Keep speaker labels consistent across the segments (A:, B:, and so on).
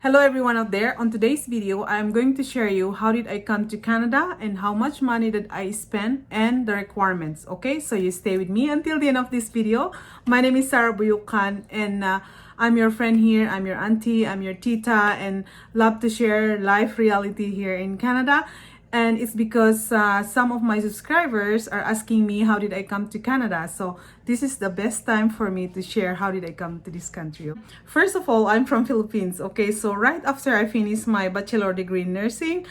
A: Hello everyone out there. On today's video, I am going to share you how did I come to Canada and how much money did I spend and the requirements. Okay, so you stay with me until the end of this video. My name is Sarah Buyucan and I'm your friend here. I'm your auntie, I'm your tita, and love to share life reality here in Canada. And it's because some of my subscribers are asking me how did I come to Canada. So this is the best time for me to share how did I come to this country. First of all, I'm from Philippines. Okay, so right after I finished my bachelor degree in nursing,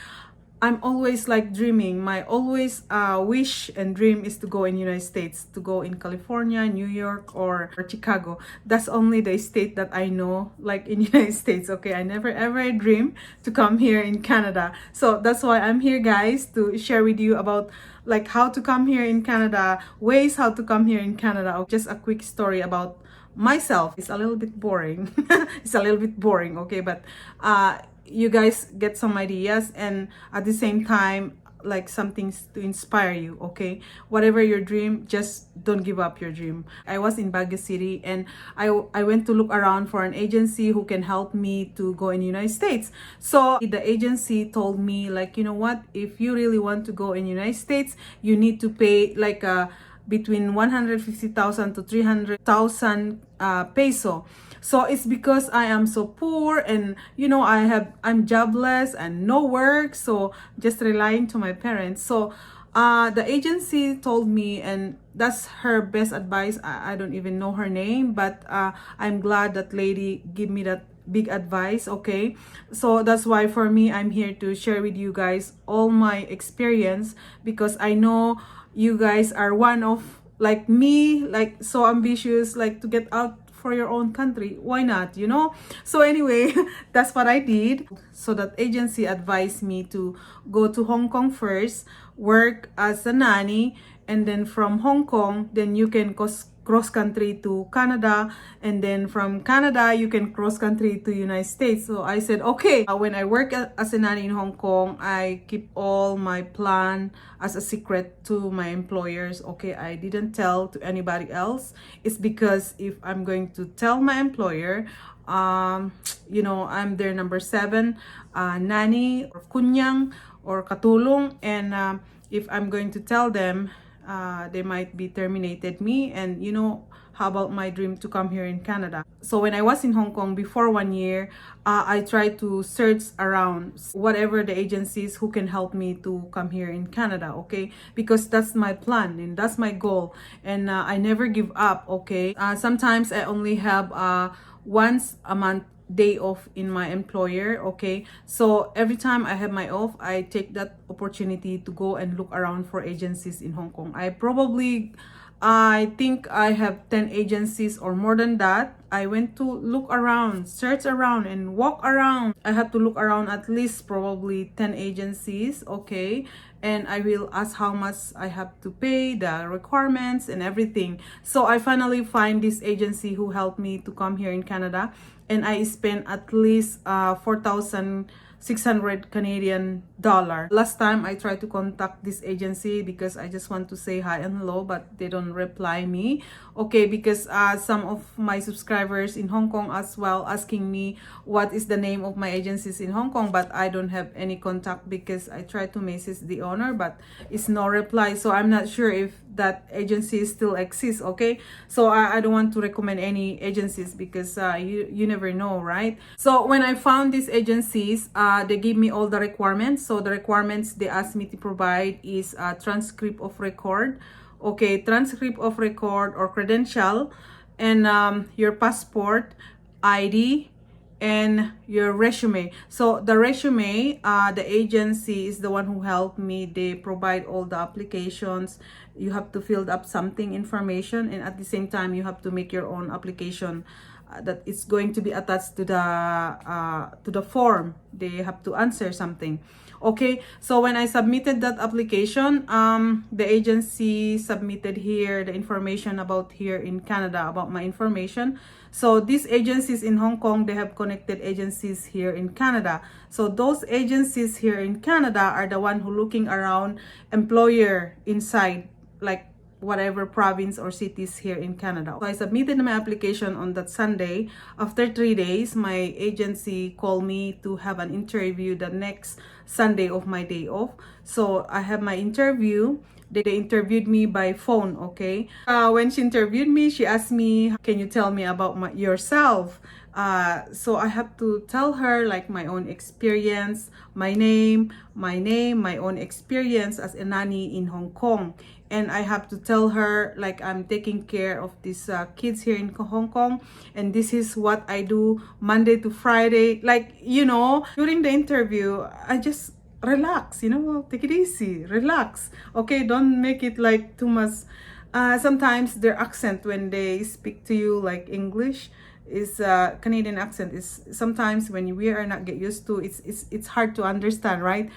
A: I'm always like dreaming. My always wish and dream is to go in United States, to go in California, New York, or Chicago. That's only the state that I know, like in United States. Okay, I never ever dream to come here in Canada. So that's why I'm here, guys, to share with you about like how to come here in Canada, ways how to come here in Canada. Just a quick story about myself. It's a little bit boring. It's a little bit boring, okay, but you guys get some ideas, and at the same time like something to inspire you. Okay, whatever your dream, just don't give up your dream. I was in Baguio City and I went to look around for an agency who can help me to go in United States. So the agency told me, like, you know what, if you really want to go in United States, you need to pay like between 150,000 to 300,000 peso. So it's because I am so poor, and you know, I'm jobless and no work, so just relying to my parents. So the agency told me, and that's her best advice. I don't even know her name, but I'm glad that lady give me that big advice. Okay, so that's why for me, I'm here to share with you guys all my experience, because I know you guys are one of like me, like so ambitious, like to get out for your own country. Why not, you know? So anyway, that's what I did. So that agency advised me to go to Hong Kong first, work as a nanny, and then from Hong Kong, then you can cross country to Canada, and then from Canada you can cross country to United States. So I said okay. When I work as a nanny in Hong Kong, I keep all my plan as a secret to my employers. Okay, I didn't tell to anybody else. It's because if I'm going to tell my employer, you know, I'm their number 7 nanny or kunyang or katulong, and if I'm going to tell them, they might be terminated me, and you know, how about my dream to come here in Canada. So when I was in Hong Kong before 1 year, I tried to search around whatever the agencies who can help me to come here in Canada. Okay, because that's my plan and that's my goal, and I never give up. Okay, sometimes I only have once a month day off in my employer. Okay, so every time I have my off, I take that opportunity to go and look around for agencies in Hong Kong. I think I have 10 agencies or more than that. I went to look around, search around, and walk around. I have to look around at least probably 10 agencies. Okay, and I will ask how much I have to pay, the requirements and everything. So I finally find this agency who helped me to come here in Canada, and I spent at least 4,600 Canadian dollar. Last time I tried to contact this agency because I just want to say hi and hello, but they don't reply me. Okay, because some of my subscribers in Hong Kong as well asking me what is the name of my agencies in Hong Kong, but I don't have any contact because I tried to message the owner, but it's no reply. So I'm not sure if that agency still exists. Okay, so I don't want to recommend any agencies because you never know, right? So when I found these agencies, they gave me all the requirements. So the requirements they asked me to provide is a transcript of record. Okay, transcript of record or credential, and your passport, ID, and your resume. So the resume, the agency is the one who helped me. They provide all the applications. You have to fill up something information, and at the same time you have to make your own application that is going to be attached to the form. They have to answer something. Okay, so when I submitted that application, the agency submitted here the information about here in Canada, about my information. So these agencies in Hong Kong, they have connected agencies here in Canada. So those agencies here in Canada are the one who looking around employer inside, like whatever province or cities here in Canada. So I submitted my application on that Sunday. After 3 days, my agency called me to have an interview the next Sunday of my day off. So I have my interview. They interviewed me by phone, okay? When she interviewed me, she asked me, can you tell me about yourself? So I have to tell her like my own experience, my name, my own experience as a nanny in Hong Kong. And I have to tell her like I'm taking care of these kids here in Hong Kong, and this is what I do Monday to Friday. Like, you know, during the interview, I just relax, you know, take it easy, relax, okay? Don't make it like too much. Sometimes their accent when they speak to you like English is Canadian accent is sometimes when we are not get used to, it's hard to understand, right?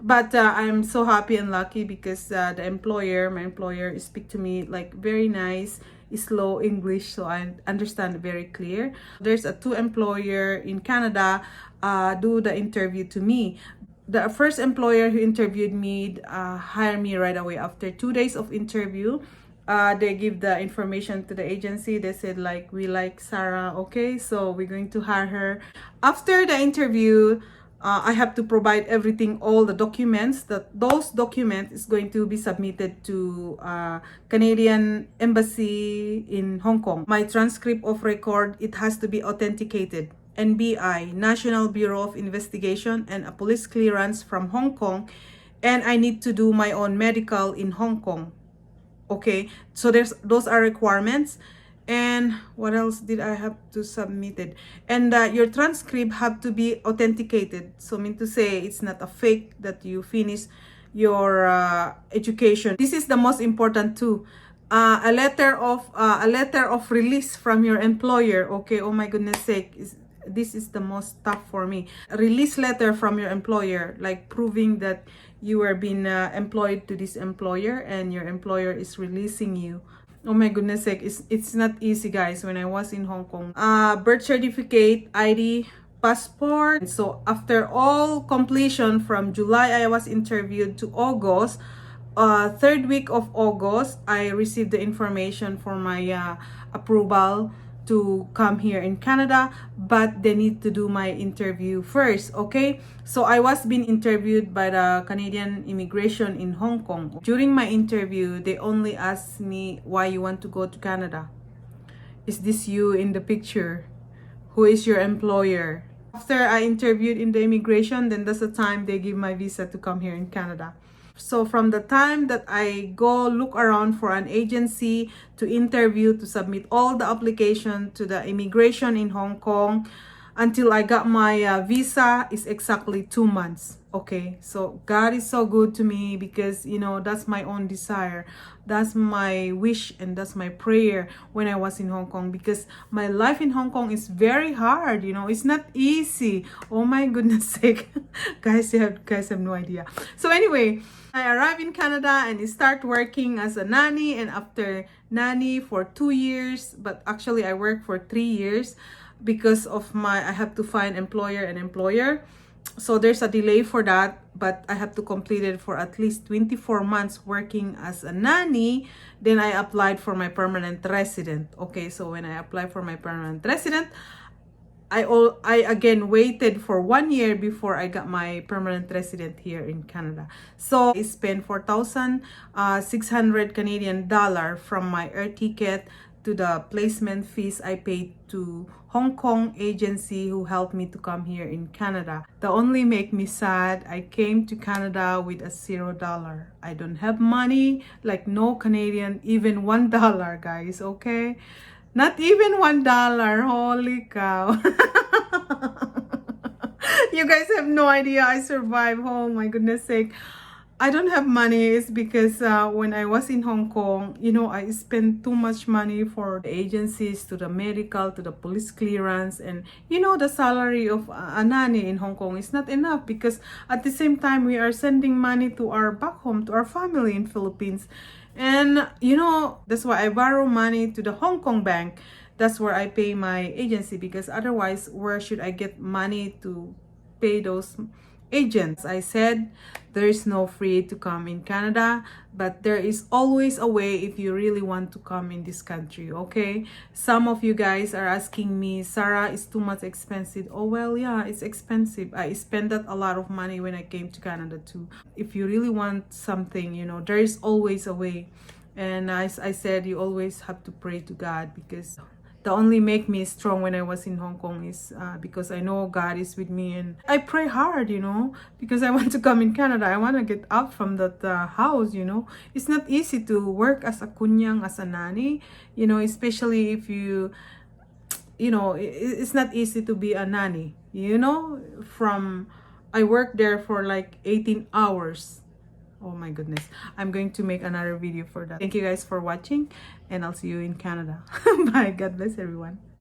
A: But I'm so happy and lucky because my employer speak to me like very nice, slow English, so I understand very clear. There's a two employer in Canada do the interview to me. The first employer who interviewed me hired me right away after 2 days of interview. They give the information to the agency. They said like, we like Sarah, okay, so we're going to hire her. After the interview, I have to provide everything, all the documents. Those documents is going to be submitted to Canadian Embassy in Hong Kong. My transcript of record, it has to be authenticated. NBI, National Bureau of Investigation, and a police clearance from Hong Kong. And I need to do my own medical in Hong Kong. Okay, so those are requirements. And what else did I have to submit it? And your transcript have to be authenticated. So mean to say it's not a fake that you finish your education. This is the most important too. A letter of release from your employer. Okay, oh my goodness sake, this is the most tough for me. A release letter from your employer, like proving that you are being employed to this employer and your employer is releasing you. Oh my goodness sake, it's not easy, guys. When I was in Hong Kong, birth certificate, ID, passport. So after all completion, from July I was interviewed to August, third week of August, I received the information for my approval to come here in Canada, but they need to do my interview first, okay? So I was being interviewed by the Canadian immigration in Hong Kong. During my interview, they only asked me, why you want to go to Canada? Is this you in the picture? Who is your employer? After I interviewed in the immigration, then that's the time they give my visa to come here in Canada. So from the time that I go look around for an agency to interview, to submit all the application to the immigration in Hong Kong, until I got my visa is exactly 2 months. Okay, so God is so good to me because, you know, that's my own desire. That's my wish and that's my prayer when I was in Hong Kong, because my life in Hong Kong is very hard, you know, it's not easy. Oh my goodness sake. guys have no idea. So anyway, I arrived in Canada and start working as a nanny, and after nanny for 2 years, but actually I worked for 3 years because of I have to find employer and employer. So there's a delay for that, but I have to complete it for at least 24 months working as a nanny. Then I applied for my permanent resident. Okay, so when I applied for my permanent resident, I again waited for 1 year before I got my permanent resident here in Canada. So I spent 4,600 Canadian dollar from my air ticket to the placement fees I paid to Hong Kong agency who helped me to come here in Canada. The only make me sad, I came to Canada with a $0. I don't have money, like no Canadian, even $1, guys, okay? Not even $1. Holy cow. You guys have no idea I survived. Oh my goodness sake. I don't have money. It's because when I was in Hong Kong, you know, I spent too much money for the agencies, to the medical, to the police clearance. And, you know, the salary of a nanny in Hong Kong is not enough, because at the same time, we are sending money to our back home, to our family in Philippines. And, you know, that's why I borrow money to the Hong Kong bank. That's where I pay my agency, because otherwise, where should I get money to pay those agents. I said there is no free to come in Canada, but there is always a way if you really want to come in this country, okay? Some of you guys are asking me, Sarah, it's too much expensive. Oh, well, yeah, it's expensive. I spent that a lot of money when I came to Canada too. If you really want something, you know, there is always a way. And as I said, you always have to pray to God, because the only make me strong when I was in Hong Kong is because I know God is with me, and I pray hard, you know, because I want to come in Canada. I want to get out from that house, you know. It's not easy to work as a kunyang, as a nanny, you know, especially if you know, it's not easy to be a nanny, you know. I worked there for like 18 hours. Oh my goodness. I'm going to make another video for that. Thank you guys for watching, and I'll see you in Canada. Bye. God bless everyone.